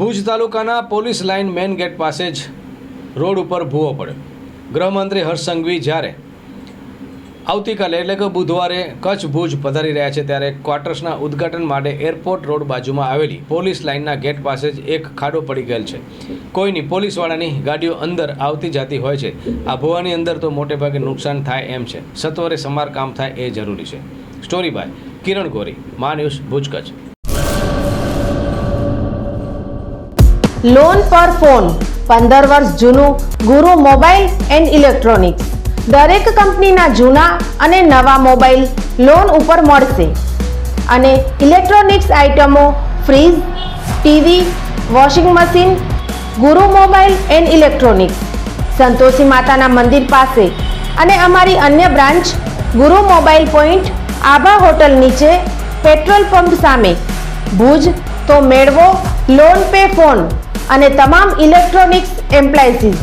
ભુજ તાલુકાના police line main gate પાસે જ રોડ ઉપર ભૂવો પડ્યો. ગૃહમંત્રી હર્ષ સંઘવી જ્યારે આવતીકાલે એટલે કે બુધવારે કચ્છ ભુજ પધારી રહ્યા છે ત્યારે ક્વાર્ટર્સના ઉદ્ઘાટન માટે એરપોર્ટ રોડ બાજુમાં આવેલી પોલીસ લાઇનના ગેટ પાસે જ એક ખાડો પડી ગયેલ છે. કોઈની પોલીસવાળાની ગાડીઓ અંદર આવતી જતી હોય છે. આ ભૂવાની અંદર તો મોટે ભાગે નુકસાન થાય એમ છે. સત્વરે સમારકામ થાય એ જરૂરી છે. સ્ટોરી બાય કિરણ ગોરી, મા ન્યૂઝ, ભુજ, કચ્છ. લોન પર ફોન 15 વર્ષ જૂનું ગુરુ મોબાઈલ એન્ડ ઇલેક્ટ્રોનિક્સ. દરેક કંપનીના જૂના અને નવા મોબાઈલ લોન ઉપર મળશે અને ઇલેક્ટ્રોનિક્સ આઇટમો ફ્રીજ, ટીવી, વોશિંગ મશીન. ગુરુ મોબાઈલ એન્ડ ઇલેક્ટ્રોનિક્સ, સંતોષી માતાના મંદિર પાસે અને અમારી અન્ય બ્રાન્ચ ગુરુ મોબાઈલ પોઈન્ટ, આભા હોટલ નીચે, પેટ્રોલ પંપ સામે, ભુજ. તો મેળવો લોન પે ફોન અને તમામ ઇલેક્ટ્રોનિક્સ એપ્લાયન્સીસ.